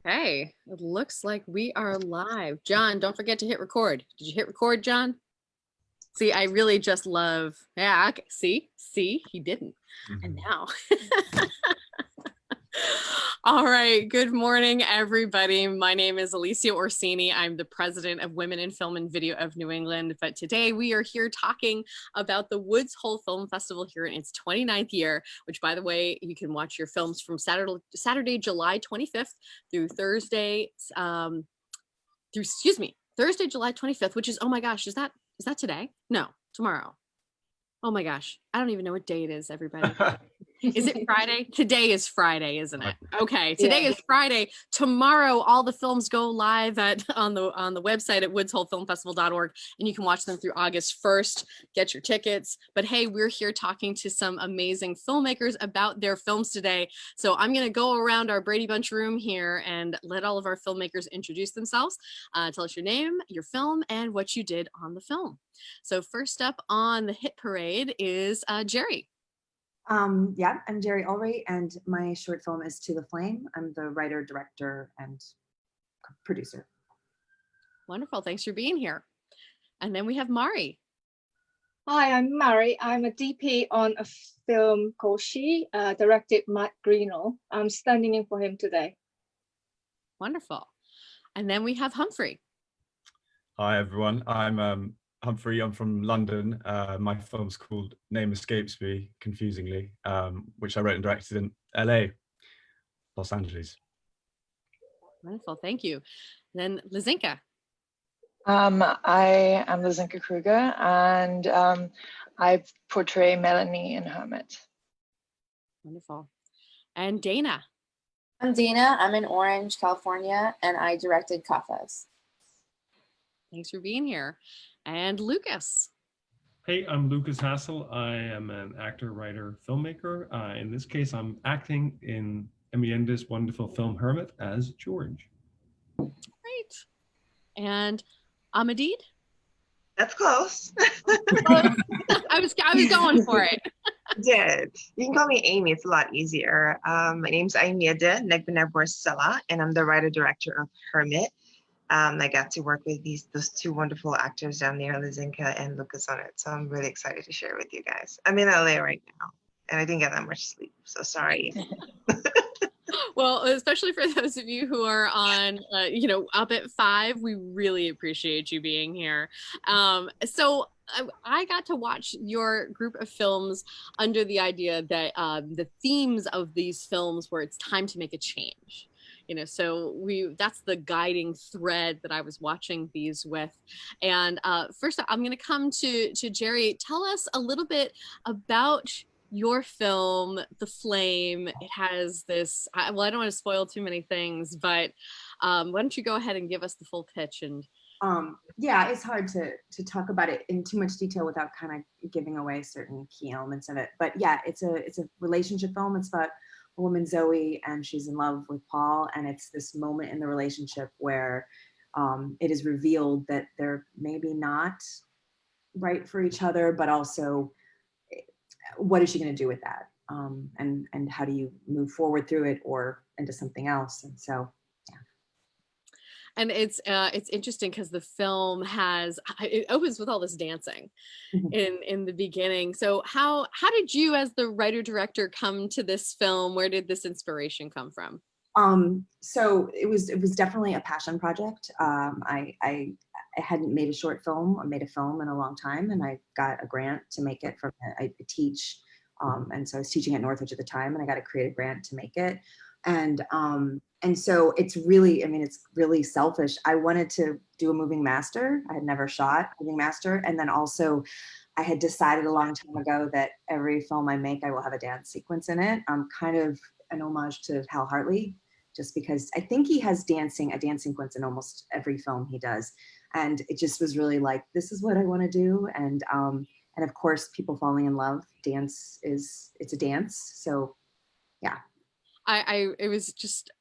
Okay, it looks like we are live. John, don't forget to hit record. Did you hit record, John? See, I really just love, yeah, okay. See, he didn't. And now. All right, good morning, everybody. My name is Alicia Orsini. I'm the president of Women in Film and Video of New England. But today we are here talking about the Woods Hole Film Festival here in its 29th year, which, by the way, you can watch your films from Saturday, July 25th through Thursday, Thursday, July 25th, which is, oh my gosh, is that today? No, tomorrow. Oh my gosh, I don't even know what day it is, everybody. Is it Friday? Today is Friday, isn't it? Okay, today is Friday. Tomorrow, all the films go live on the website at woodsholefilmfestival.org, and you can watch them through August 1st. Get your tickets. But hey, we're here talking to some amazing filmmakers about their films today. So I'm going to go around our Brady Bunch room here and let all of our filmmakers introduce themselves. Tell us your name, your film, and what you did on the film. So first up on the hit parade is Jerry. Yeah, I'm Jerry Ulrey, and my short film is To the Flame. I'm the writer, director, and producer. Wonderful. Thanks for being here. And then we have Mari. Hi, I'm Mari. I'm a DP on a film called She, directed Matt Greenall. I'm standing in for him today. Wonderful. And then we have Humphrey. Hi, everyone. I'm Humphrey. I'm from London. My film's called Name Escapes Me, confusingly, which I wrote and directed in LA, Los Angeles. Wonderful. Thank you. Then Lizinka. I am Lizinka Kruger, and I portray Melanie in Hermit. Wonderful. And Dana. I'm Dana. I'm in Orange, California, and I directed Kafas. Thanks for being here. And Lucas. Hey, I'm Lucas Hassel. I am an actor, writer, filmmaker. In this case, I'm acting in Emienda's wonderful film Hermit as George. Great. And Amadid? That's close. I was going for it. Did. You can call me Amy. It's a lot easier. My name's Amieda Negbinaborsela, and I'm the writer-director of Hermit. I got to work with those two wonderful actors down there, Lizinka and Lucas, on it. So I'm really excited to share with you guys. I'm in LA right now, and I didn't get that much sleep, so sorry. Well, especially for those of you who are on, up at 5, we really appreciate you being here. So I got to watch your group of films under the idea that the themes of these films were it's time to make a change. So that's the guiding thread that I was watching these with. And first I'm going to come to Jerry. Tell us a little bit about your film, The Flame. It has this, I don't want to spoil too many things, but why don't you go ahead and give us the full pitch? And yeah, it's hard to talk about it in too much detail without kind of giving away certain key elements of it. But yeah, it's a relationship film. It's about a woman, Zoe, and she's in love with Paul, and it's this moment in the relationship where it is revealed that they're maybe not right for each other, but also what is she going to do with that, and how do you move forward through it or into something else? And so and it's interesting because the film it opens with all this dancing in the beginning. So how did you, as the writer director, come to this film? Where did this inspiration come from? So it was definitely a passion project. I hadn't made a short film or made a film in a long time, and I got a grant to make it from I teach, and so I was teaching at Northridge at the time, and I got a creative grant to make it. And so it's really selfish. I wanted to do a moving master. I had never shot moving master. And then also I had decided a long time ago that every film I make, I will have a dance sequence in it. Kind of an homage to Hal Hartley, just because I think he has a dance sequence in almost every film he does. And it just was really like, this is what I want to do. And of course, people falling in love, it's a dance. So yeah. It was just,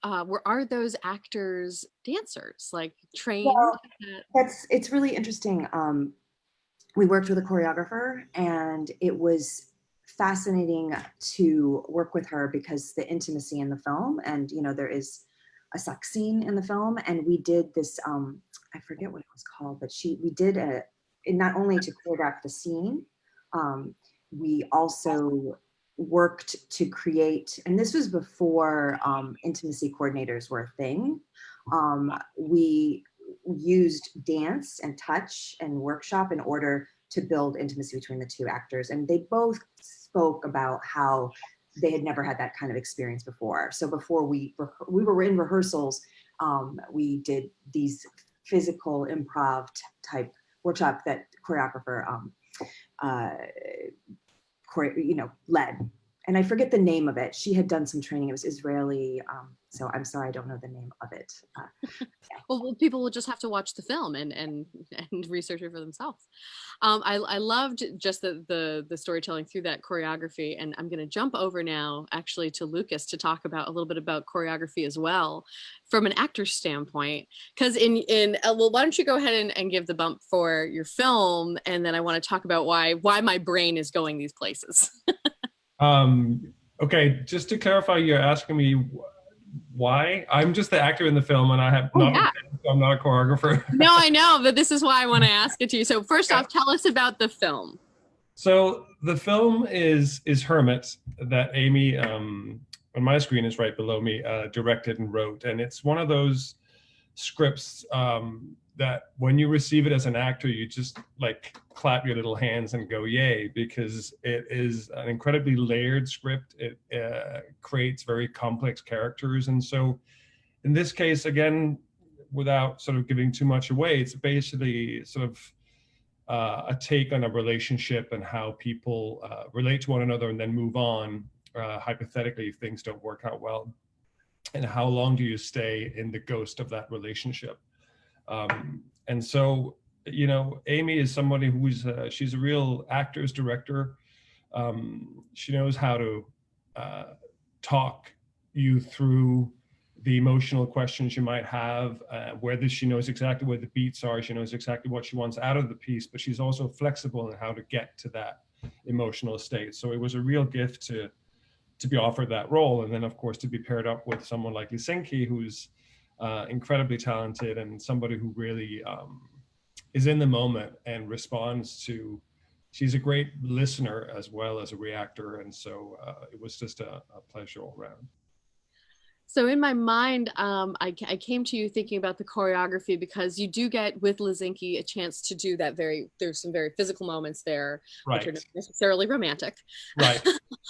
are those actors dancers, like trained? Well, it's really interesting. We worked with a choreographer, and it was fascinating to work with her because the intimacy in the film, and there is a sex scene in the film, and we did this, I forget what it was called, but we did not only to choreograph the scene, we also worked to create, and this was before intimacy coordinators were a thing. We used dance and touch and workshop in order to build intimacy between the two actors. And they both spoke about how they had never had that kind of experience before. So before we were in rehearsals, we did these physical improv type workshop that choreographer led. And I forget the name of it. She had done some training. It was Israeli. So I'm sorry, I don't know the name of it. Yeah. Well, people will just have to watch the film and research it for themselves. I loved just the storytelling through that choreography, and I'm going to jump over now actually to Lucas to talk about a little bit about choreography as well from an actor's standpoint. Because well, why don't you go ahead and give the bump for your film, and then I want to talk about why my brain is going these places. Okay, just to clarify, you're asking me why? I'm just the actor in the film, and I have I'm not a choreographer. No, I know, but this is why I want to ask it to you. So first off, tell us about the film. So the film is Hermit, that Amy, on my screen is right below me, directed and wrote. And it's one of those scripts that when you receive it as an actor, you just like clap your little hands and go, yay, because it is an incredibly layered script. It creates very complex characters. And so in this case, again, without sort of giving too much away, it's basically sort of a take on a relationship and how people relate to one another and then move on, hypothetically, if things don't work out well. And how long do you stay in the ghost of that relationship? And so, you know, Amy is somebody who's, she's a real actor's director. She knows how to talk you through the emotional questions you might have, whether she knows exactly where the beats are, she knows exactly what she wants out of the piece, but she's also flexible in how to get to that emotional state. So it was a real gift to be offered that role. And then of course, to be paired up with someone like Lisenki, who's incredibly talented and somebody who really is in the moment and responds to, she's a great listener as well as a reactor. And so it was just a pleasure all around. So in my mind, I came to you thinking about the choreography because you do get with Lisenki a chance to do that there's some very physical moments there, right, which are not necessarily romantic. Right.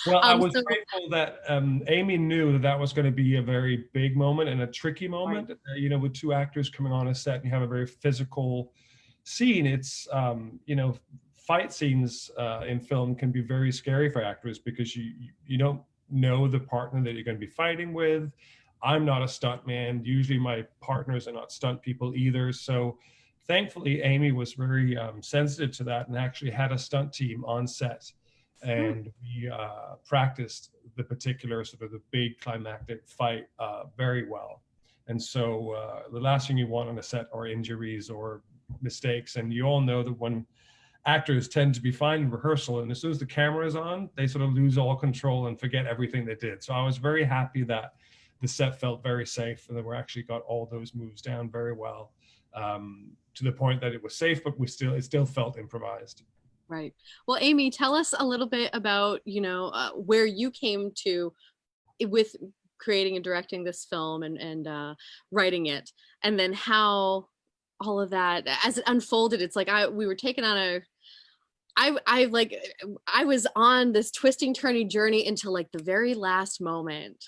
Well, I was grateful that Amy knew that was going to be a very big moment and a tricky moment. Right. You know, with two actors coming on a set and you have a very physical scene, it's, you know, fight scenes in film can be very scary for actors because you don't know the partner that you're going to be fighting with. I'm not a stunt man. Usually my partners are not stunt people either. So thankfully, Amy was very sensitive to that and actually had a stunt team on set. And we practiced the particular sort of the big climactic fight very well. And so the last thing you want on a set are injuries or mistakes. And you all know that when actors tend to be fine in rehearsal, and as soon as the camera is on, they sort of lose all control and forget everything they did. So I was very happy that the set felt very safe and that we actually got all those moves down very well, to the point that it was safe, but it still felt improvised. Right. Well, Amy, tell us a little bit about, you know, where you came to with creating and directing this film and writing it, and then how all of that, as it unfolded, it's like we were taken on I was on this twisting, turning journey until like the very last moment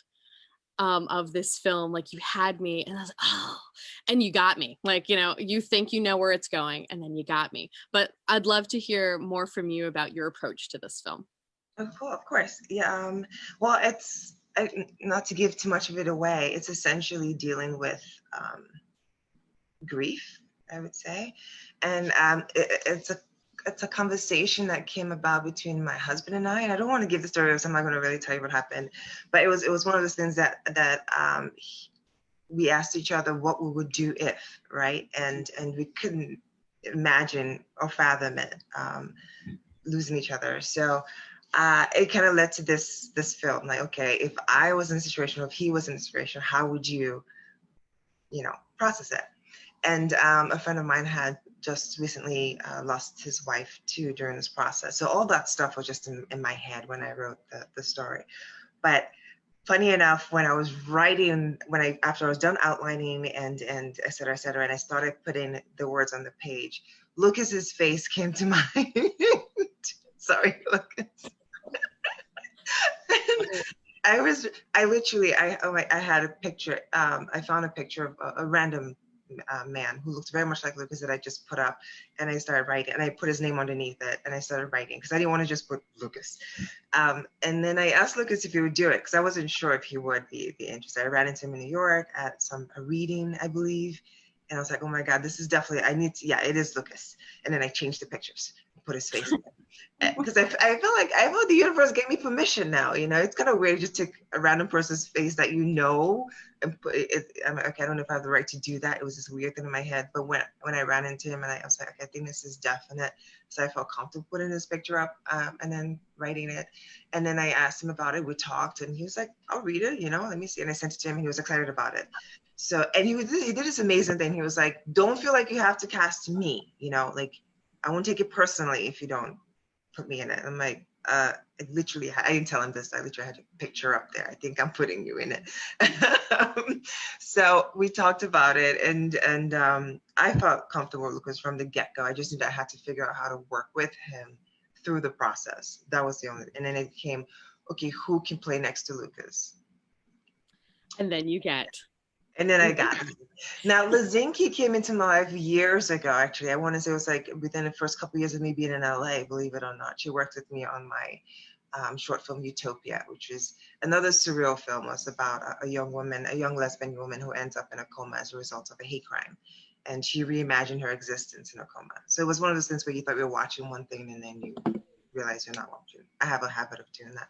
of this film. Like you had me and I was like, oh, and you got me. Like, you know, you think you know where it's going and then you got me. But I'd love to hear more from you about your approach to this film. Of course. Yeah. Well, it's not to give too much of it away. It's essentially dealing with grief, I would say. And it's a conversation that came about between my husband and I don't want to give the story, so I'm not going to really tell you what happened, but it was one of those things that we asked each other what we would do if, right? And we couldn't imagine or fathom it, losing each other. So it kind of led to this film, like, okay, if I was in a situation, or if he was in a situation, how would you process it. And a friend of mine had just recently lost his wife too during this process. So all that stuff was just in my head when I wrote the story. But funny enough, when I was writing, after I was done outlining and et cetera, and I started putting the words on the page, Lucas's face came to mind. Sorry, Lucas. I had a picture. I found a picture of a random man who looked very much like Lucas that I just put up, and I started writing, and I put his name underneath it, and I started writing because I didn't want to just put Lucas. And then I asked Lucas if he would do it because I wasn't sure if he would be interested. I ran into him in New York at a reading, I believe, and I was like, oh my God, this is definitely, it is Lucas. And then I changed the pictures, put his face in it. Because I feel like the universe gave me permission now. It's kind of weird to just take a random person's face that and put it. I'm like, okay, I don't know if I have the right to do that. It was this weird thing in my head. But when I ran into him, and I was like, okay, I think this is definite. So I felt comfortable putting this picture up and then writing it. And then I asked him about it. We talked, and he was like, I'll read it. Let me see. And I sent it to him, and he was excited about it. So, and he did this amazing thing. He was like, don't feel like you have to cast me. Like, I won't take it personally if you don't put me in it. I'm like, I didn't tell him this. I literally had a picture up there. I think I'm putting you in it. So we talked about it, and I felt comfortable with Lucas from the get-go. I just knew that I had to figure out how to work with him through the process. That was the only, and then it came, okay, who can play next to Lucas? And then you get. And then I got it. Now, Lizinki came into my life years ago, actually. I want to say it was like within the first couple of years of me being in LA, believe it or not. She worked with me on my short film Utopia, which is another surreal film. It was about a young lesbian woman who ends up in a coma as a result of a hate crime. And she reimagined her existence in a coma. So it was one of those things where you thought you were watching one thing and then you realize you're not watching. I have a habit of doing that.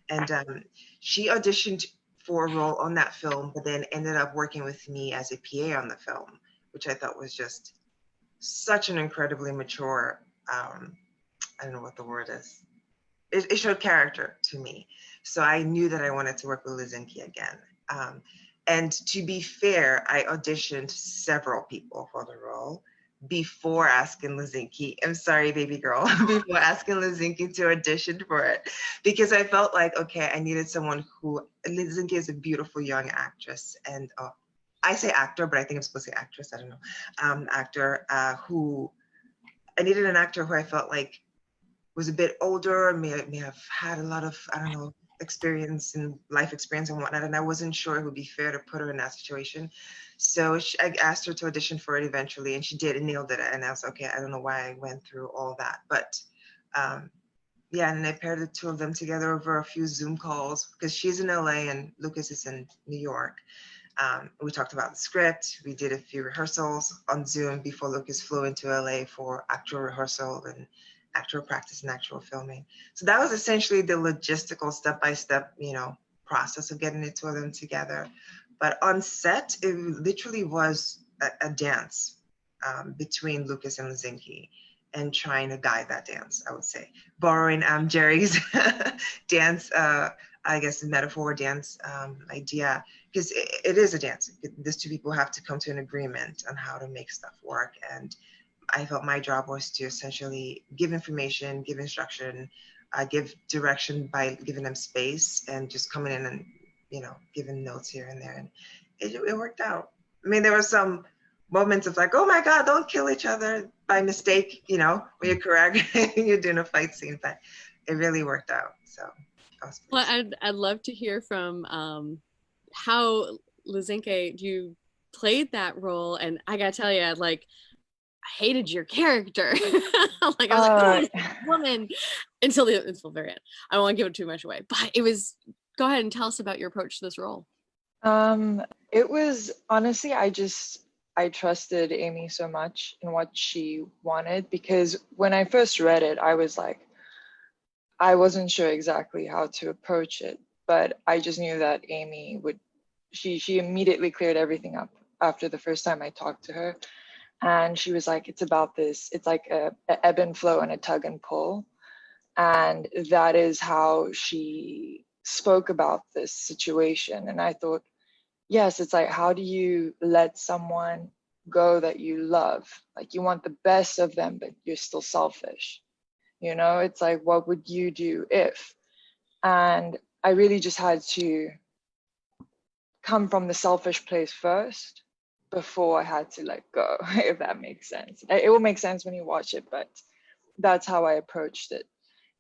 And she auditioned for a role on that film, but then ended up working with me as a PA on the film, which I thought was just such an incredibly mature, I don't know what the word is. It showed character to me. So I knew that I wanted to work with Lizinki again. And to be fair, I auditioned several people for the role before asking Lizinki. I'm sorry, baby girl, before asking Lizinki to audition for it, because I felt like, okay, I needed someone who, Lizinki is a beautiful young actress, and I say actor, but I think I'm supposed to say actress, I don't know, actor who, I needed an actor who I felt like was a bit older, may have had a lot of, I don't know, experience and life experience and whatnot, and I wasn't sure it would be fair to put her in that situation. So I asked her to audition for it eventually, and she did and nailed it. And I was okay, I don't know why I went through all that, but yeah, and I paired the two of them together over a few Zoom calls because she's in LA and Lucas is in New York. We talked about the script. We did a few rehearsals on Zoom before Lucas flew into LA for actual rehearsal and actual practice and actual filming. So that was essentially the logistical step-by-step, process of getting the two of them together. But on set, it literally was a dance between Lucas and Lizinki, and trying to guide that dance, I would say. Borrowing Jerry's dance, I guess, metaphor dance idea, because it is a dance. These two people have to come to an agreement on how to make stuff work. And I felt my job was to essentially give information, give instruction, give direction by giving them space and just coming in and, giving notes here and there. And it worked out. I mean, there were some moments of like, oh my God, don't kill each other by mistake, when you're correct, you're doing a fight scene, but it really worked out. So I was well, I'd love to hear from how Lizinki, you played that role. And I gotta tell you, like, I hated your character. Like, I was like, oh, woman, until the very end. I don't want to give it too much away, but it was, go ahead and tell us about your approach to this role. It was, honestly, I trusted Amy so much in what she wanted, because when I first read it, I was like, I wasn't sure exactly how to approach it, but I just knew that Amy would, she immediately cleared everything up after the first time I talked to her. And she was like, it's about this, it's like a ebb and flow and a tug and pull. And that is how she spoke about this situation. And I thought yes, it's like, how do you let someone go that you love? Like, you want the best of them, but you're still selfish. You know, it's like, what would you do if? And I really just had to come from the selfish place first before I had to let go, if that makes sense. It will make sense when you watch it, but that's how I approached it.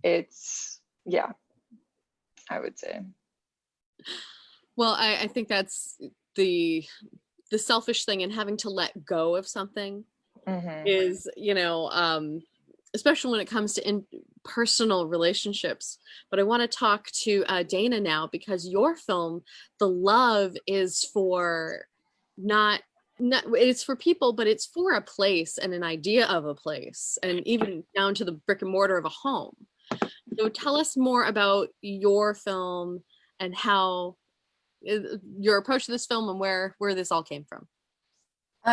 It's, yeah, I would say. Well, I think that's the selfish thing, and having to let go of something is, especially when it comes to personal relationships. But I want to talk to Dana now, because your film, the love is for not it's for people, but it's for a place and an idea of a place, and even down to the brick and mortar of a home. So tell us more about your film and how your approach to this film and where this all came from.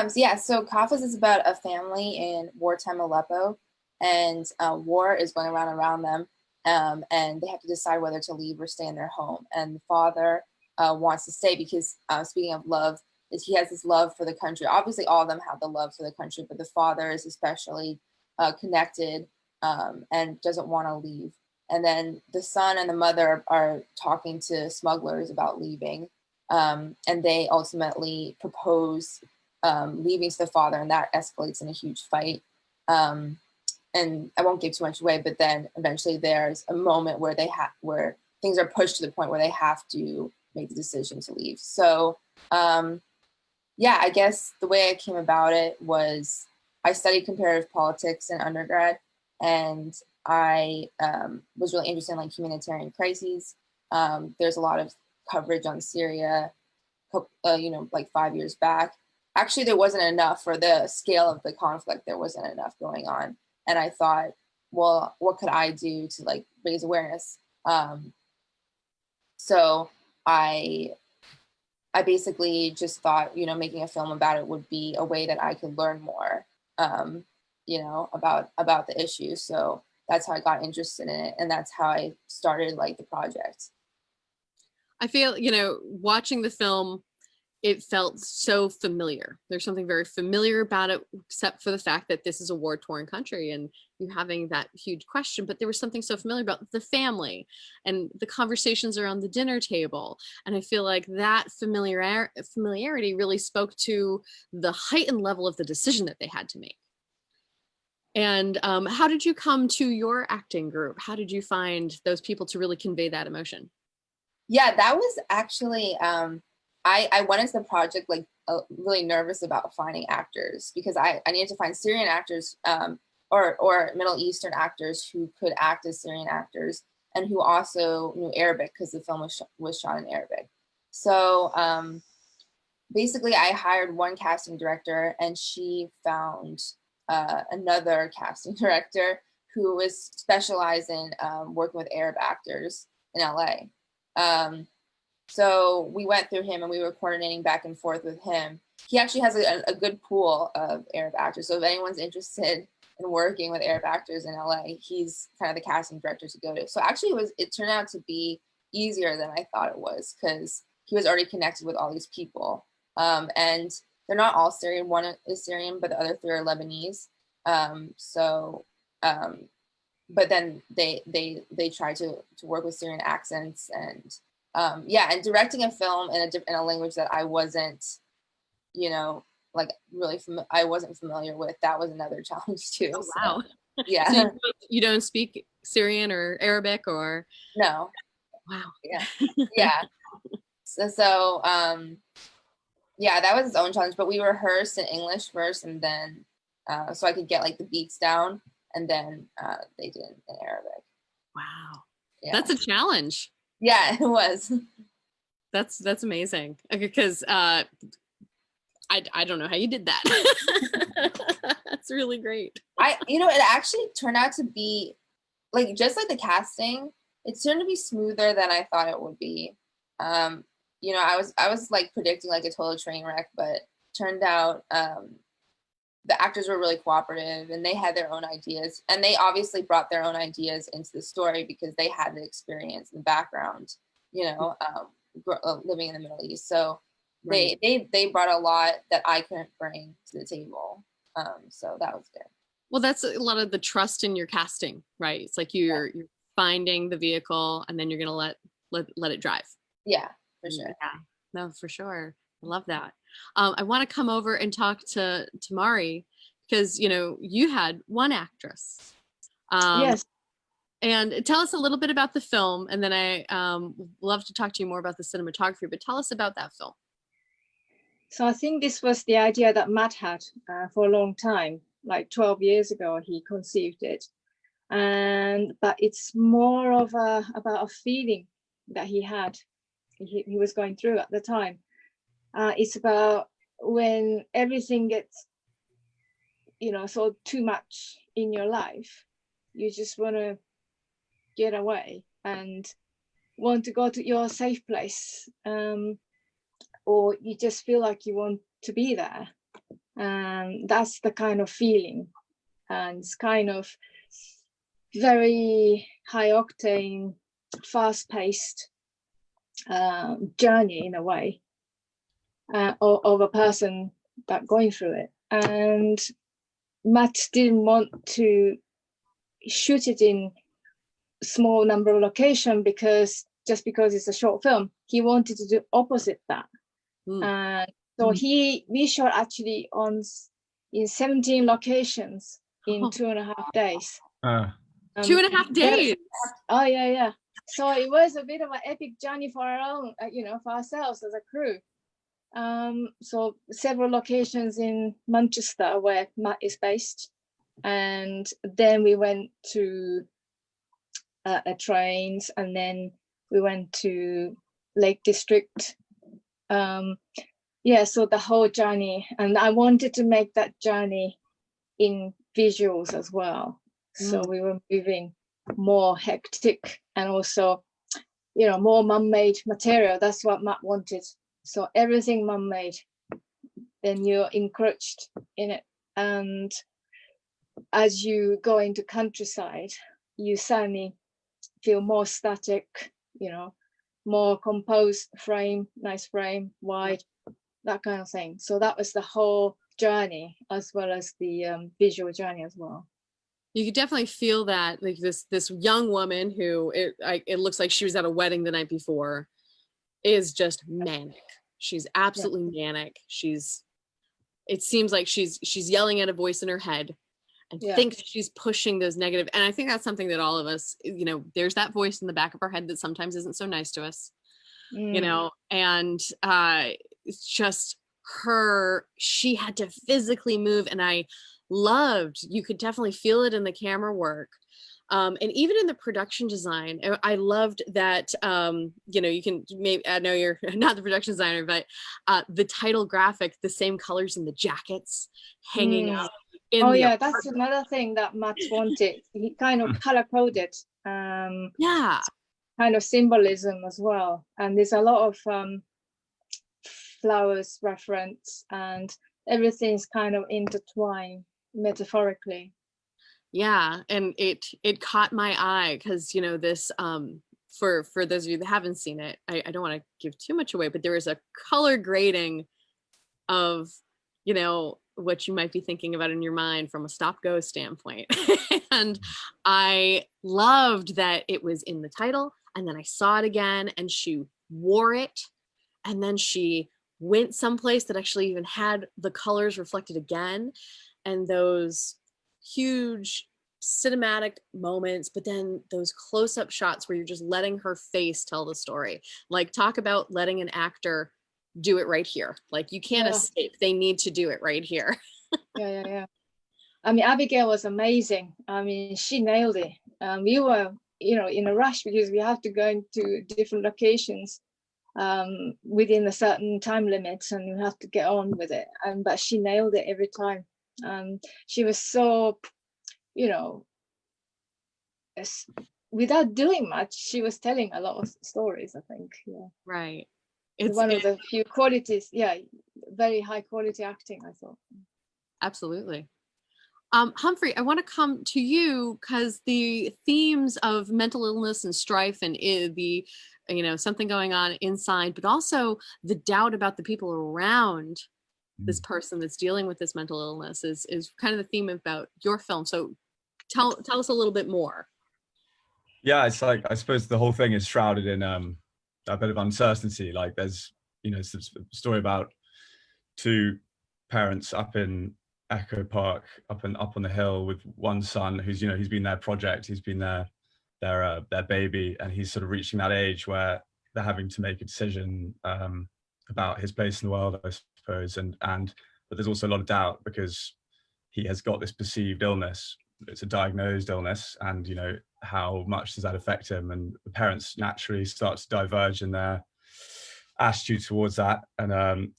So Kafas is about a family in wartime Aleppo, and war is going around them, and they have to decide whether to leave or stay in their home. And the father wants to stay because, speaking of love, he has this love for the country. Obviously, all of them have the love for the country, but the father is especially connected and doesn't want to leave. And then the son and the mother are talking to smugglers about leaving, and they ultimately propose leaving to the father, and that escalates in a huge fight. And I won't give too much away, but then eventually there's a moment where where things are pushed to the point where they have to make the decision to leave. So I guess the way I came about it was I studied comparative politics in undergrad, and I was really interested in like humanitarian crises. There's a lot of coverage on Syria, like 5 years back. Actually, there wasn't enough for the scale of the conflict. There wasn't enough going on. And I thought, well, what could I do to like raise awareness? So I basically just thought, making a film about it would be a way that I could learn more, about the issue. So that's how I got interested in it. And that's how I started like the project. I feel, watching the film, it felt so familiar. There's something very familiar about it, except for the fact that this is a war-torn country and you having that huge question. But there was something so familiar about the family and the conversations around the dinner table. And I feel like that familiarity really spoke to the heightened level of the decision that they had to make. And how did you come to your acting group? How did you find those people to really convey that emotion? Yeah, that was actually, I went into the project like really nervous about finding actors, because I needed to find Syrian actors or Middle Eastern actors who could act as Syrian actors and who also knew Arabic, because the film was shot in Arabic. So basically I hired one casting director, and she found another casting director who was specialized in working with Arab actors in LA. So we went through him and we were coordinating back and forth with him. He actually has a good pool of Arab actors. So if anyone's interested in working with Arab actors in LA, he's kind of the casting director to go to. So actually it turned out to be easier than I thought it was, because he was already connected with all these people. And they're not all Syrian. One is Syrian, but the other three are Lebanese. But then they try to work with Syrian accents, and and directing a film in a language that I wasn't, I wasn't familiar with. That was another challenge too. Oh, wow. So, yeah. So you don't speak Syrian or Arabic or? No. Wow. Yeah. Yeah. So that was its own challenge, but we rehearsed in English first, and then so I could get like the beats down, and then they did in Arabic. Wow. Yeah. That's a challenge. Yeah, it was. That's amazing. Because I don't know how you did that. That's really great. It actually turned out to be like, just like the casting, it turned to be smoother than I thought it would be. I was like predicting like a total train wreck, but turned out the actors were really cooperative, and they had their own ideas, and they obviously brought their own ideas into the story because they had the experience and the background, living in the Middle East. So Right. they brought a lot that I couldn't bring to the table. So that was good. Well, that's a lot of the trust in your casting, right? It's like you're finding the vehicle and then you're gonna let it drive. Yeah, for sure. Yeah, no, for sure. I love that. I want to come over and talk to Mari because you had one actress. Yes. And tell us a little bit about the film, and then I love to talk to you more about the cinematography. But tell us about that film. So I think this was the idea that Matt had for a long time, like 12 years ago. He conceived it, but it's more of about a feeling that he had. He was going through at the time. It's about when everything gets, so too much in your life, you just want to get away and want to go to your safe place, or you just feel like you want to be there. And that's the kind of feeling. And it's kind of very high octane, fast paced journey in a way of a person that going through it. And Matt didn't want to shoot it in small number of location because it's a short film. He wanted to do opposite that. So we shot actually in 17 locations in 2.5 days. 2.5 days. Oh yeah. So it was a bit of an epic journey for our own, for ourselves as a crew. So several locations in Manchester where Matt is based, and then we went to trains, and then we went to Lake District. So the whole journey, and I wanted to make that journey in visuals as well. So we were moving more hectic and also, more man-made material. That's what Matt wanted. So everything man-made, then you're encroached in it. And as you go into countryside, you suddenly feel more static, more composed frame, nice frame, wide, that kind of thing. So that was the whole journey, as well as the visual journey as well. You could definitely feel that, like this young woman who it looks like she was at a wedding the night before is just manic. She's absolutely manic. It seems like she's yelling at a voice in her head and thinks she's pushing those negative. And I think that's something that all of us, there's that voice in the back of our head that sometimes isn't so nice to us, and it's just she had to physically move. And you could definitely feel it in the camera work. And even in the production design, I loved that, you can maybe, I know you're not the production designer, but the title graphic, the same colors in the jackets hanging up. That's another thing that Matt wanted. He kind of color coded, kind of symbolism as well. And there's a lot of flowers reference, and everything's kind of intertwined metaphorically. Yeah, and it caught my eye because this for those of you that haven't seen it, I don't want to give too much away, but there is a color grading of what you might be thinking about in your mind from a stop-go standpoint. And I loved that it was in the title, and then I saw it again, and she wore it, and then she went someplace that actually even had the colors reflected again, and those huge cinematic moments, but then those close-up shots where you're just letting her face tell the story. Like, talk about letting an actor do it right here. Like, you can't escape. They need to do it right here. Yeah. I mean, Abigail was amazing. I mean, she nailed it. We were, in a rush because we have to go into different locations within a certain time limit, and you have to get on with it. But she nailed it every time. She was so, without doing much, she was telling a lot of stories, I think. Yeah. Right. It's one of the few qualities. Yeah. Very high quality acting, I thought. Absolutely. Humphrey, I want to come to you because the themes of mental illness and strife and the, something going on inside, but also the doubt about the people around this person that's dealing with this mental illness is kind of the theme about your film. So tell us a little bit more. Yeah, it's like, I suppose the whole thing is shrouded in a bit of uncertainty. Like there's, it's a story about two parents up in Echo Park, up on the hill, with one son who's, he's been their project, he's been their baby, and he's sort of reaching that age where they're having to make a decision about his place in the world, I suppose, but there's also a lot of doubt because he has got this perceived illness. It's a diagnosed illness, and how much does that affect him? And the parents naturally start to diverge in their attitude towards that, and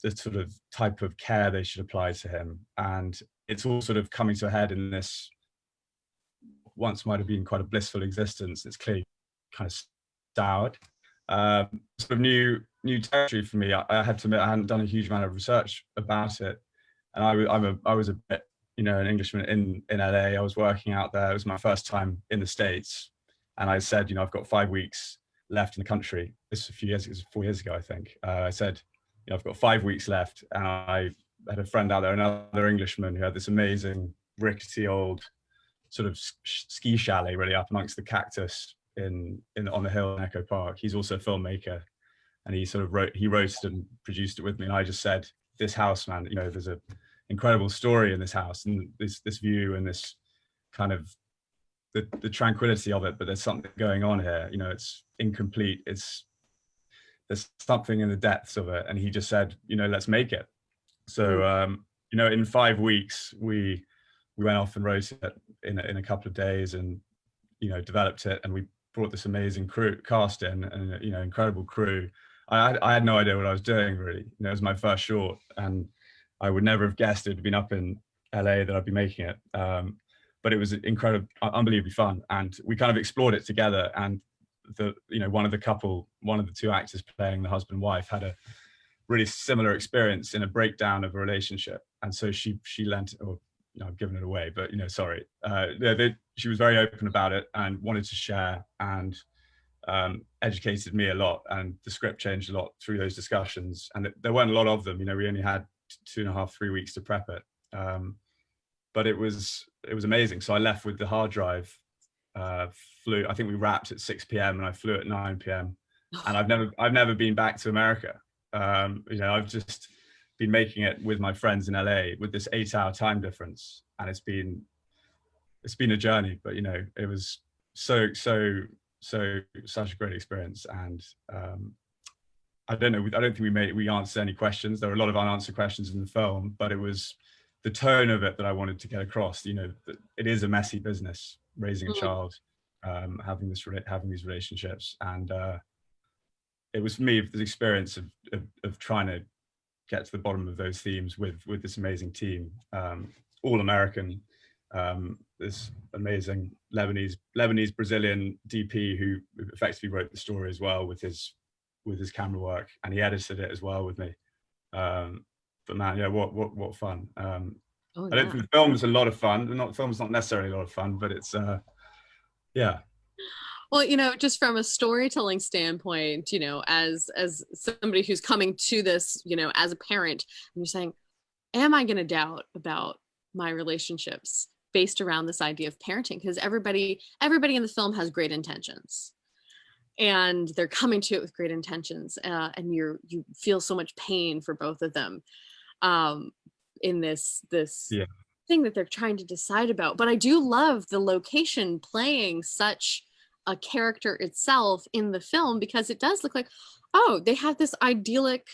the sort of type of care they should apply to him. And it's all sort of coming to a head in this once might have been quite a blissful existence. It's clearly kind of soured. Sort of new territory for me. I had to admit I hadn't done a huge amount of research about it, and I was a bit, an Englishman in LA. I was working out there. It was my first time in the States, and I said, I've got 5 weeks left in the country. This was 4 years ago, I think. I said, I've got 5 weeks left, and I had a friend out there, another Englishman, who had this amazing rickety old sort of ski chalet really up amongst the cactus on the hill in Echo Park. He's also a filmmaker, and he sort of wrote it and produced it with me. And I just said, this house, man, there's an incredible story in this house, and this view, and this kind of the tranquility of it, but there's something going on here. It's incomplete. There's something in the depths of it. And he just said, let's make it. So in 5 weeks we went off and wrote it in a couple of days, and developed it, and we brought this amazing cast in, and incredible crew. I had no idea what I was doing, really. It was my first short, and I would never have guessed it had been up in LA that I'd be making it. But it was incredible, unbelievably fun, and we kind of explored it together. And one of the two actors playing the husband and wife had a really similar experience in a breakdown of a relationship, and so she lent, or I've given it away, but sorry. She was very open about it and wanted to share, and educated me a lot, and the script changed a lot through those discussions. And there weren't a lot of them. We only had 2.5-3 weeks to prep it, but it was amazing. So I left with the hard drive, flew. I think we wrapped at 6 p.m. and I flew at 9 p.m. And I've never been back to America. I've just been making it with my friends in LA with this 8-hour time difference, and it's been a journey. But it was such a great experience. And I don't think we answered any questions. There were a lot of unanswered questions in the film, but it was the tone of it that I wanted to get across. That it is a messy business raising a child, having these relationships, and it was for me the experience of trying to get to the bottom of those themes with this amazing team, all American. This amazing Lebanese Brazilian DP who effectively wrote the story as well with his camera work, and he edited it as well with me. But man, yeah, what fun. I don't think the film is a lot of fun. The film's not necessarily a lot of fun, but it's yeah. Well, just from a storytelling standpoint, as somebody who's coming to this, as a parent, and you're saying, am I going to doubt about my relationships based around this idea of parenting? Because everybody in the film has great intentions, and they're coming to it with great intentions, and you feel so much pain for both of them in this thing that they're trying to decide about. But I do love the location playing such a character itself in the film, because it does look like, oh, they have this idyllic,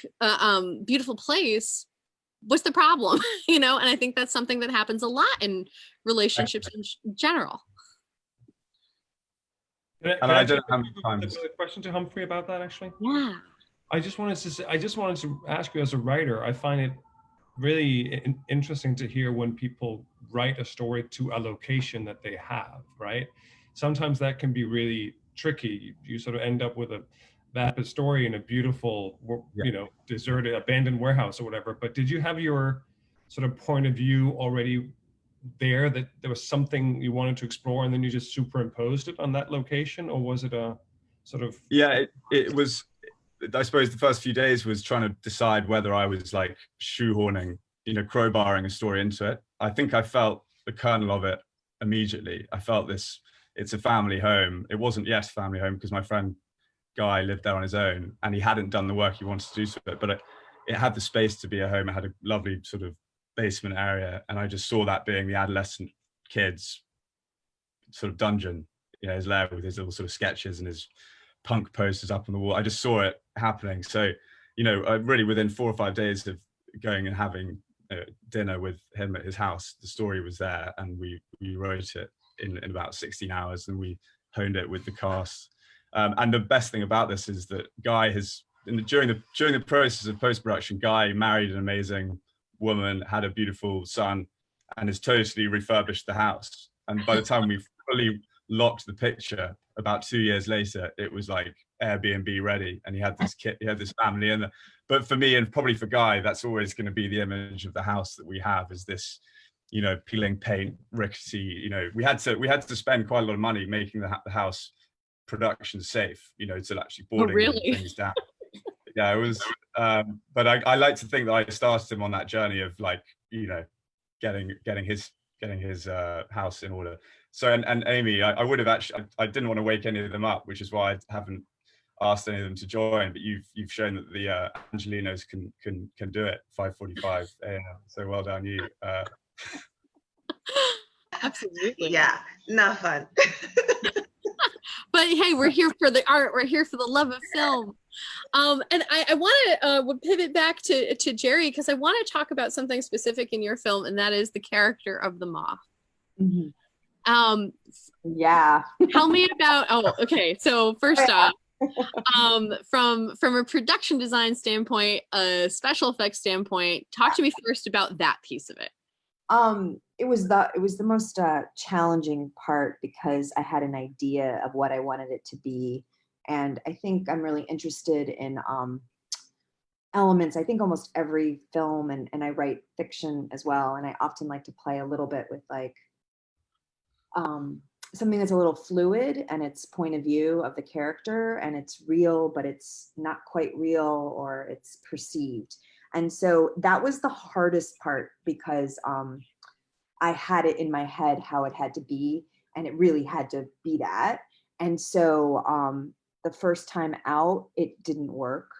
beautiful place. What's the problem? And I think that's something that happens a lot in relationships in general. Can I don't have a question to Humphrey about that, actually? Yeah. I just wanted to ask you, as a writer, I find it really interesting to hear when people write a story to a location that they have, right? Sometimes that can be really tricky. You sort of end up with a vapid story in a beautiful, deserted, abandoned warehouse or whatever. But did you have your sort of point of view already there, that there was something you wanted to explore and then you just superimposed it on that location? Or was it a sort of... Yeah, it was, I suppose the first few days was trying to decide whether I was like shoehorning, crowbarring a story into it. I think I felt the kernel of it immediately. I felt this, it's a family home. It wasn't yet a family home because my friend Guy lived there on his own and he hadn't done the work he wanted to do to it, but it had the space to be a home. It had a lovely sort of basement area, and I just saw that being the adolescent kid's sort of dungeon, his lair with his little sort of sketches and his punk posters up on the wall. I just saw it happening. So, really within 4 or 5 days of going and having dinner with him at his house, the story was there, and we wrote it in about 16 hours, and we honed it with the cast. And the best thing about this is that Guy has, during the process of post-production, Guy married an amazing woman, had a beautiful son, and has totally refurbished the house. And by the time we fully locked the picture, about 2 years later, it was like Airbnb ready, and he had this kid, he had this family in there. But for me, and probably for Guy, that's always going to be the image of the house that we have, is this, peeling paint, rickety. We had to spend quite a lot of money making the house production safe, to actually boarding things down. Yeah, it was. But I like to think that I started him on that journey of like, getting his house in order. So and Amy, I would have actually, I didn't want to wake any of them up, which is why I haven't asked any of them to join. But you've shown that the Angelinos can do it 5:45 a.m. So well done you. Absolutely. Yeah, not fun. But hey, we're here for the art. We're here for the love of film. And I want to pivot back to Jerry, because I want to talk about something specific in your film, and that is the character of the moth. Mm-hmm. Yeah. Tell me about. Oh, okay. So first off, from a production design standpoint, a special effects standpoint, talk to me first about that piece of it. It was the most challenging part, because I had an idea of what I wanted it to be, and I think I'm really interested in elements. I think almost every film, and I write fiction as well, and I often like to play a little bit with like something that's a little fluid, and it's point of view of the character, and it's real but it's not quite real, or it's perceived. And so that was the hardest part, because I had it in my head how it had to be, and it really had to be that. And so the first time out, it didn't work,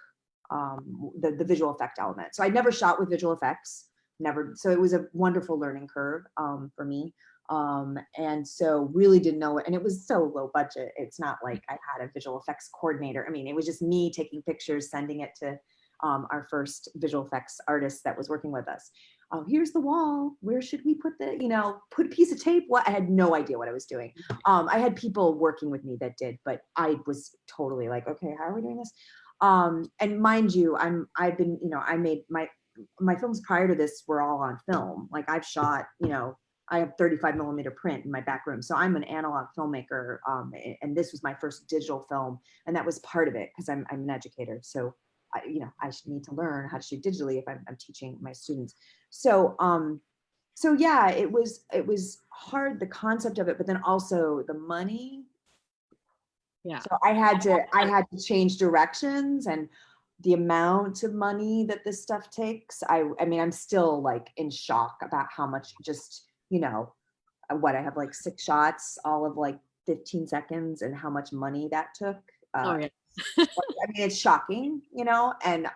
the visual effect element. So I'd never shot with visual effects, never. So it was a wonderful learning curve for me. And so really didn't know it. And it was so low budget. It's not like I had a visual effects coordinator. I mean, it was just me taking pictures, sending it to our first visual effects artist that was working with us. Oh, here's the wall. Where should we put put a piece of tape? What? I had no idea what I was doing. I had people working with me that did, but I was totally like, okay, how are we doing this? And mind you, I made my films prior to this were all on film. Like I've shot, I have 35mm print in my back room. So I'm an analog filmmaker. And this was my first digital film. And that was part of it, because I'm an educator. So I should need to learn how to shoot digitally if I'm teaching my students. So, so yeah, it was hard, the concept of it, but then also the money. Yeah. So I had to change directions, and the amount of money that this stuff takes. I mean, I'm still like in shock about how much, just, what I have like 6 shots, all of like 15 seconds, and how much money that took. Oh yeah. I mean, it's shocking, and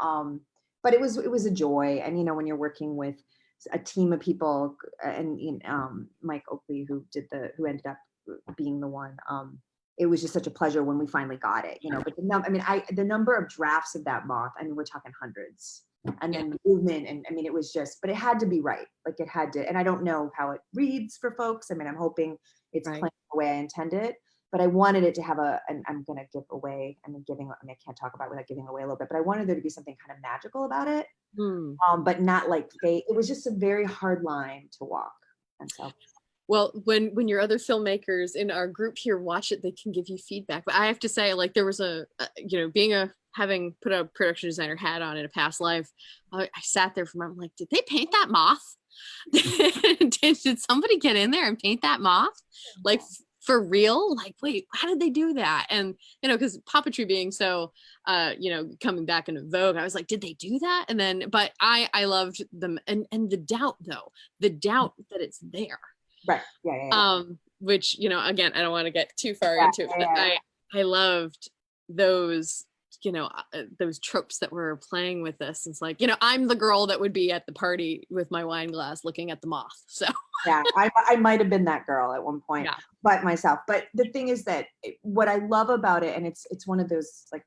but it was a joy. And when you're working with a team of people, and Mike Oakley, who ended up being the one, it was just such a pleasure when we finally got it, but the number of drafts of that moth, I mean, we're talking hundreds, and then the movement, and I mean, it was just, but it had to be right. Like it had to, and I don't know how it reads for folks. I mean, I'm hoping it's playing the way I intended. But I wanted it to have and I'm going to give away, I can't talk about it without giving away a little bit, but I wanted there to be something kind of magical about it, but not like fake. It was just a very hard line to walk. And so. Well, when your other filmmakers in our group here watch it, they can give you feedback. But I have to say, like, there was having put a production designer hat on in a past life, I sat there I'm like, did they paint that moth? Did somebody get in there and paint that moth? Like for real? Like, wait, how did they do that? And, you know, because puppetry being so, you know, coming back into vogue, I was like, did they do that? And then, but I loved them. And the doubt though, the doubt that it's there. Right. Yeah. Which, you know, again, I don't want to get too far Yeah, into it, but yeah. I loved those, you know, those tropes that were playing with this. It's like, you know, I'm the girl that would be at the party with my wine glass looking at the moth. So yeah, I might have been that girl at one point, yeah. but myself. But the thing is that what I love about it, and it's one of those like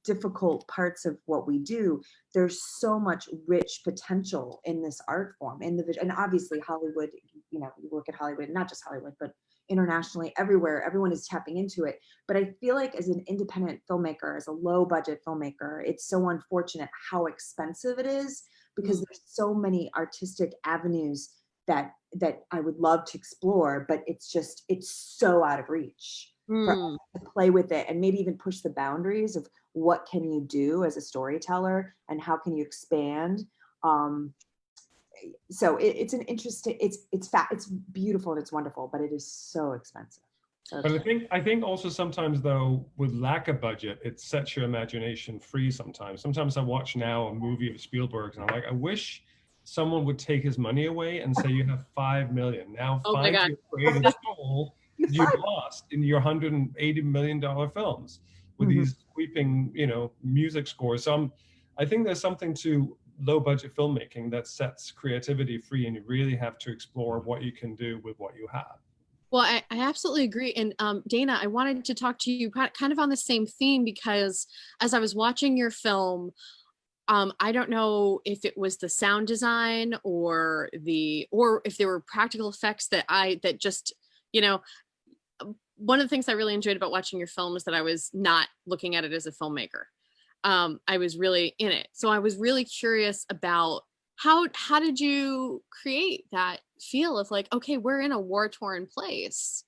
difficult parts of what we do, there's so much rich potential in this art form, and obviously Hollywood, you know, you look at Hollywood, not just Hollywood, but internationally, everywhere, everyone is tapping into it. But I feel like as an independent filmmaker, as a low budget filmmaker, it's so unfortunate how expensive it is, because there's so many artistic avenues that I would love to explore, but it's so out of reach for us to play with it and maybe even push the boundaries of what can you do as a storyteller and how can you expand. So it's an interesting, it's beautiful and it's wonderful, but it is so expensive. But I think also sometimes though, with lack of budget, it sets your imagination free sometimes. Sometimes I watch now a movie of Spielberg's and I'm like, I wish someone would take his money away and say, you have 5 million. Now find your creative soul you've lost in your $180 million films with these sweeping, you know, music scores. So I think there's something to low budget filmmaking that sets creativity free, and you really have to explore what you can do with what you have. Well, I absolutely agree. And Dana, I wanted to talk to you kind of on the same theme, because as I was watching your film, I don't know if it was the sound design or if there were practical effects that just, you know, one of the things I really enjoyed about watching your film is that I was not looking at it as a filmmaker. I was really in it. So I was really curious about how did you create that feel of like, okay, we're in a war-torn place?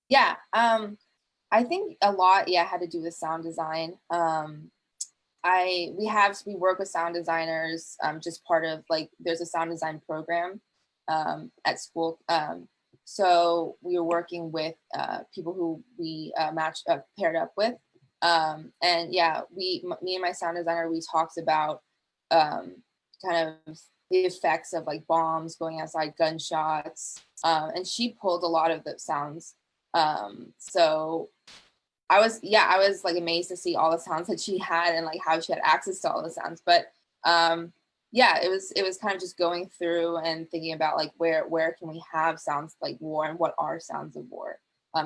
Yeah, I think a lot, had to do with sound design. We work with sound designers, just part of like, there's a sound design program at school. So we were working with people who we paired up with. And yeah, me and my sound designer, we talked about kind of the effects of like bombs going outside, gunshots, and she pulled a lot of the sounds. So I was like amazed to see all the sounds that she had and like how she had access to all the sounds. But yeah, it was kind of just going through and thinking about like where can we have sounds like war and what are sounds of war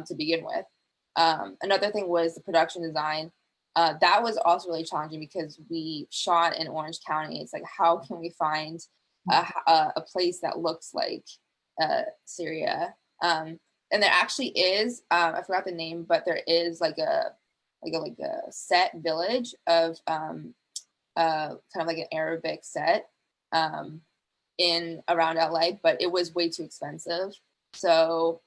to begin with. Another thing was the production design. That was also really challenging because we shot in Orange County. It's like, how can we find a place that looks like Syria? And there actually is, I forgot the name, but there is like a set village of kind of like an Arabic set in around LA, but it was way too expensive. So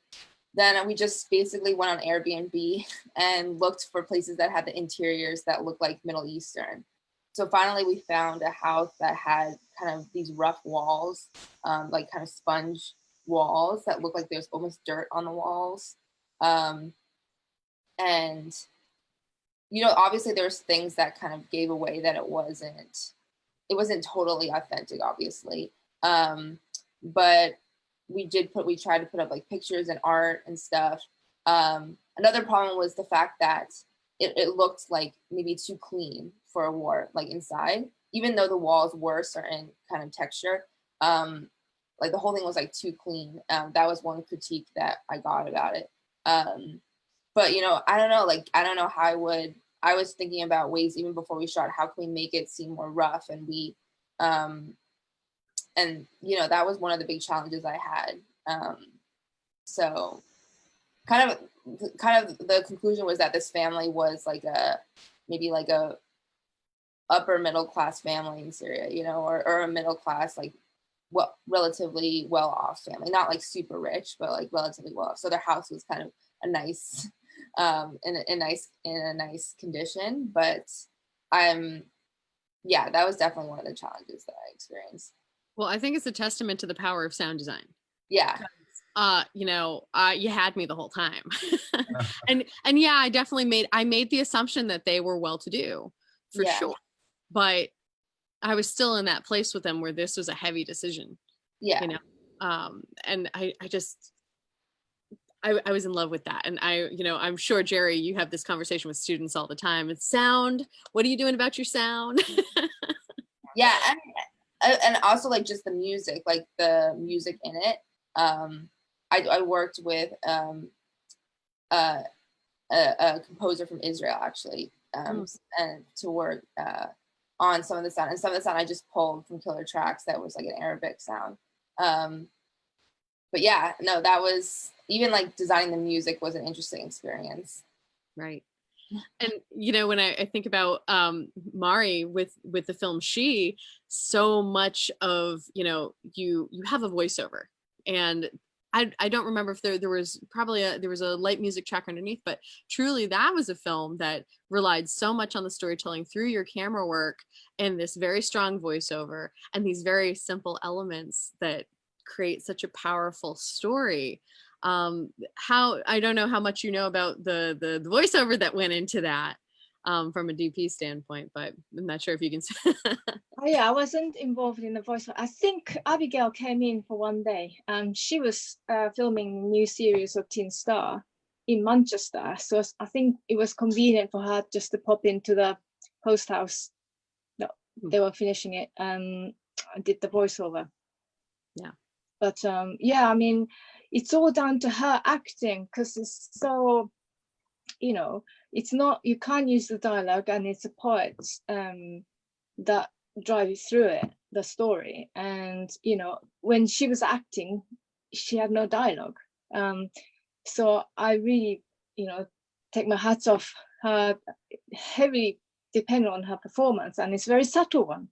then we just basically went on Airbnb and looked for places that had the interiors that looked like Middle Eastern. So finally we found a house that had kind of these rough walls, like kind of sponge walls that looked like there's almost dirt on the walls. And, you know, obviously there's things that kind of gave away that it wasn't totally authentic, obviously. But we tried to put up like pictures and art and stuff. Another problem was the fact that it looked like maybe too clean for a war, like inside, even though the walls were certain kind of texture. Like the whole thing was like too clean. That was one critique that I got about it. But you know, I don't know how I was thinking about ways even before we shot, how can we make it seem more rough? And and you know, that was one of the big challenges I had. So kind of the conclusion was that this family was like maybe like a upper middle class family in Syria, you know, or a middle class, like relatively well off family, not like super rich, but like relatively well off. So their house was kind of a nice, in a nice condition. But that was definitely one of the challenges that I experienced. Well, I think it's a testament to the power of sound design. Yeah. You had me the whole time. and yeah, I definitely made the assumption that they were well to do for Yeah. sure. But I was still in that place with them where this was a heavy decision. Yeah. And I was in love with that. And I'm sure, Jerry, you have this conversation with students all the time. It's sound. What are you doing about your sound? Yeah. And also like just the music in it. I worked with a composer from Israel actually, and to work on some of the sound. And some of the sound I just pulled from Killer Tracks that was like an Arabic sound. But yeah, no, that was, even like designing the music was an interesting experience. Right. And when I think about Mari with the film She, so much of you have a voiceover, and I don't remember if there was probably there was a light music track underneath, but truly that was a film that relied so much on the storytelling through your camera work and this very strong voiceover and these very simple elements that create such a powerful story. How, I don't know how much you know about the voiceover that went into that from a DP standpoint, but I'm not sure if you can say. Oh, yeah, I wasn't involved in the voiceover. I think Abigail came in for one day, and she was filming a new series of Teen Star in Manchester. So I think it was convenient for her just to pop into the post house. No, they were finishing it, and did the voiceover. Yeah. But yeah, I mean, it's all down to her acting, because it's so, it's not, you can't use the dialogue, and it's a poet that drive you through it, the story. And when she was acting, she had no dialogue. So I really take my hats off her, heavily depend on her performance, and it's a very subtle one.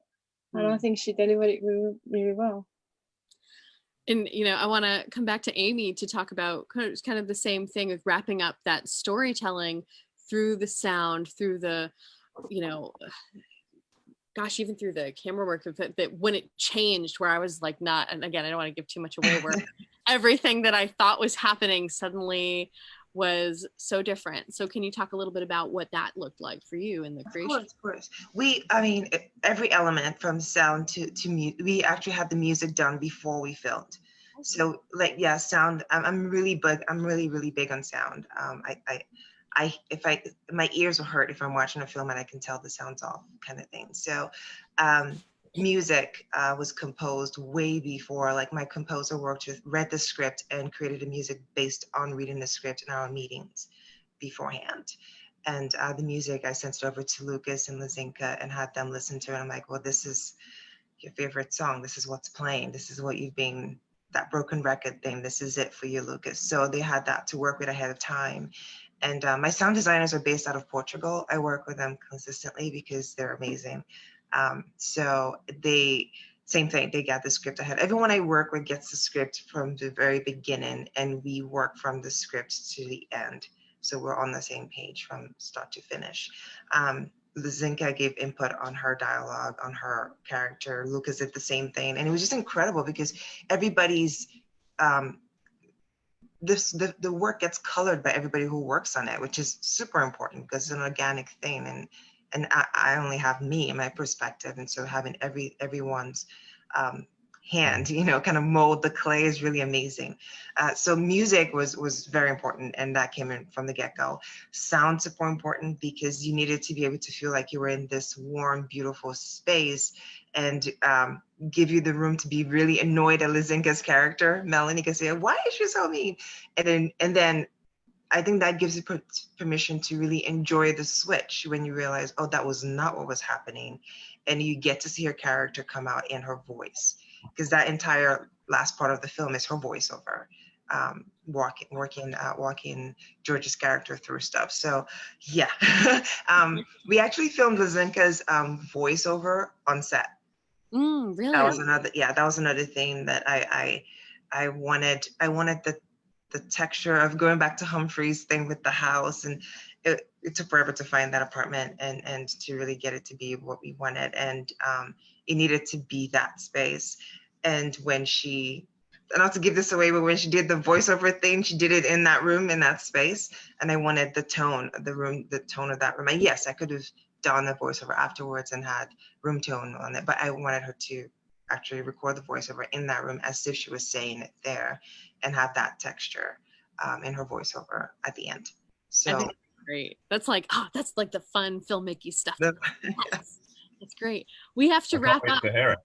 And I think she delivered it really, really well. And I want to come back to Amy to talk about kind of the same thing of wrapping up that storytelling through the sound, through the gosh, even through the camera work of that when it changed, where I was like, not, and again, I don't want to give too much away, where everything that I thought was happening suddenly was so different. So can you talk a little bit about what that looked like for you in the creation? Of course. Every element from sound to music, we actually had the music done before we filmed. So sound, I'm really big on sound. My ears will hurt if I'm watching a film and I can tell the sound's off, kind of thing. So music was composed way before. Like, my composer read the script and created the music based on reading the script in our meetings beforehand. And the music, I sent it over to Lucas and Lazinka and had them listen to it. I'm like, well, this is your favorite song. This is what's playing. This is what you've been, that broken record thing. This is it for you, Lucas. So they had that to work with ahead of time. And my sound designers are based out of Portugal. I work with them consistently because they're amazing. So same thing, they got the script ahead. Everyone I work with gets the script from the very beginning, and we work from the script to the end. So we're on the same page from start to finish. Lazinka gave input on her dialogue, on her character. Lucas did the same thing. And it was just incredible because everybody's, the work gets colored by everybody who works on it, which is super important because it's an organic thing. And I only have me and my perspective. And so having everyone's hand, kind of mold the clay is really amazing. So music was very important, and that came in from the get-go. Sound super important because you needed to be able to feel like you were in this warm, beautiful space, and give you the room to be really annoyed at Lazinka's character. Melanie can say, why is she so mean? And then I think that gives you permission to really enjoy the switch when you realize, oh, that was not what was happening. And you get to see her character come out in her voice, because that entire last part of the film is her voiceover, walking George's character through stuff. So yeah, we actually filmed Lazinka's voiceover on set. Really? That was another thing that I wanted. I wanted the texture of going back to Humphrey's thing with the house, and it took forever to find that apartment and to really get it to be what we wanted, and it needed to be that space. And when she, and not to give this away, but when she did the voiceover thing, she did it in that room, in that space. And I wanted the tone of the room, the tone of that room. And yes, I could have done the voiceover afterwards and had room tone on it, but I wanted her to actually record the voiceover in that room as if she was saying it there and have that texture in her voiceover at the end. I So think that's great. That's like, oh, that's like the fun filmmaking stuff. Yes, that's great. We have to I can't wrap wait up. to hear it.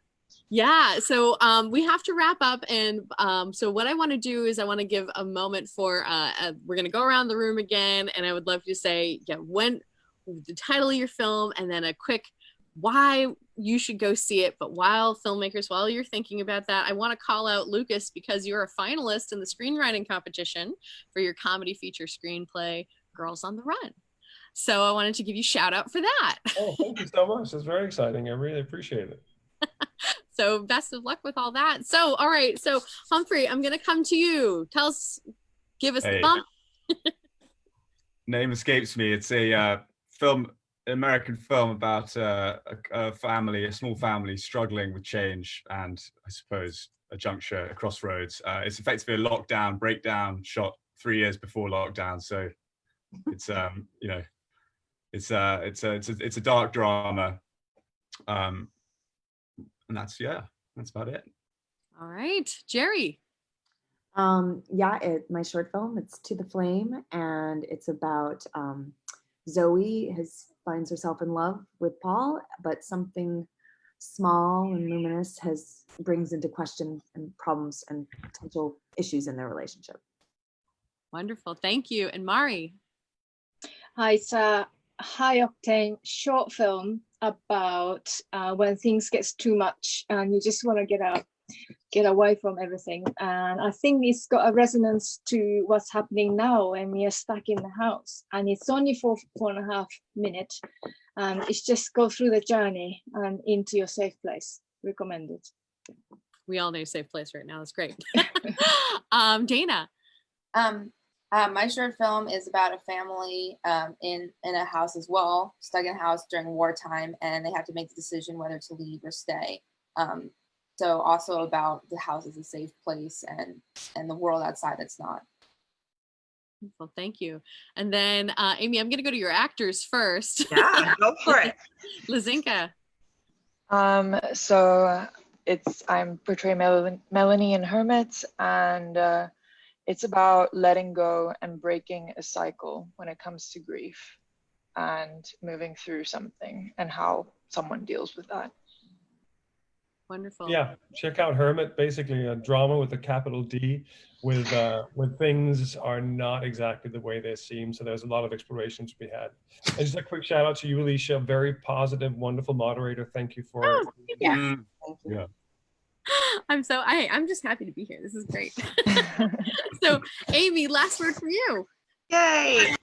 Yeah, so we have to wrap up, and so what I want to do is I want to give a moment for we're going to go around the room again, and I would love to say, yeah, when the title of your film, and then a quick why you should go see it. But while you're thinking about that, I want to call out Lucas because you're a finalist in the screenwriting competition for your comedy feature screenplay, Girls on the Run. So I wanted to give you a shout out for that. Oh, thank you so much. That's very exciting. I really appreciate it. So best of luck with all that. So, all right. So Humphrey, I'm going to come to you. Give us the bump. Name escapes me. It's a film, an American film about a family, a small family struggling with change and I suppose a juncture, a crossroads. It's effectively a lockdown breakdown shot 3 years before lockdown. So it's you know, it's a dark drama. And that's about it. All right, Jerry. Yeah, my short film, it's To the Flame, and it's about Zoe finds herself in love with Paul, but something small and luminous brings into question and problems and potential issues in their relationship. Wonderful, thank you. And Mari. Hi, it's a high octane short film about when things gets too much and you just want to get away from everything. And I think it's got a resonance to what's happening now when we are stuck in the house. And it's only for 4.5 minutes. And it's just go through the journey and into your safe place. Recommended. We all know safe place right now. That's great. Dana. My short film is about a family in a house as well, stuck in a house during wartime, and they have to make the decision whether to leave or stay. So also about the house as a safe place and the world outside that's not. Well, thank you. And then Amy, I'm going to go to your actors first. yeah, go for it. Lazinka. So I'm portraying Melanie in Hermit, and it's about letting go and breaking a cycle when it comes to grief and moving through something and how someone deals with that. Wonderful. Yeah, check out Hermit, basically a drama with a capital D with when things are not exactly the way they seem. So there's a lot of exploration to be had. And just a quick shout out to you, Alicia, very positive, wonderful moderator. Thank you for it. Yeah. Thank you. Yeah. I'm just happy to be here. This is great. So Amy, last word for you. Yay!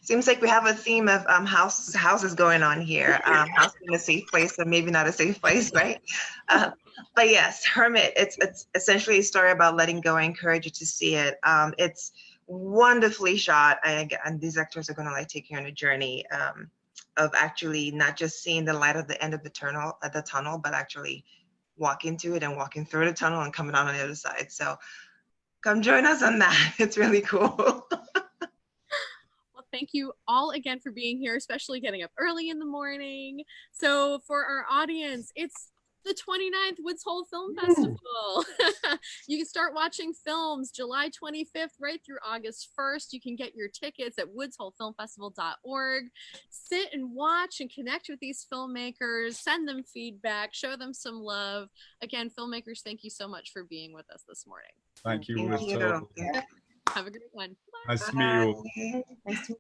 Seems like we have a theme of houses going on here. House being a safe place, or maybe not a safe place, right? But yes, Hermit. It's essentially a story about letting go. I encourage you to see it. It's wonderfully shot, and these actors are going to take you on a journey of actually not just seeing the light at the end of the tunnel, but actually walking to it and walking through the tunnel and coming out on the other side. So come join us on that. It's really cool. Well, thank you all again for being here, especially getting up early in the morning. So for our audience, it's the 29th Woods Hole Film Festival. You can start watching films July 25th right through August 1st. You can get your tickets at woodsholefilmfestival.org. Sit and watch and connect with these filmmakers, send them feedback, show them some love. Again, filmmakers, thank you so much for being with us this morning. Thank you. Thank you. Have a great one. Nice to meet you all. Nice to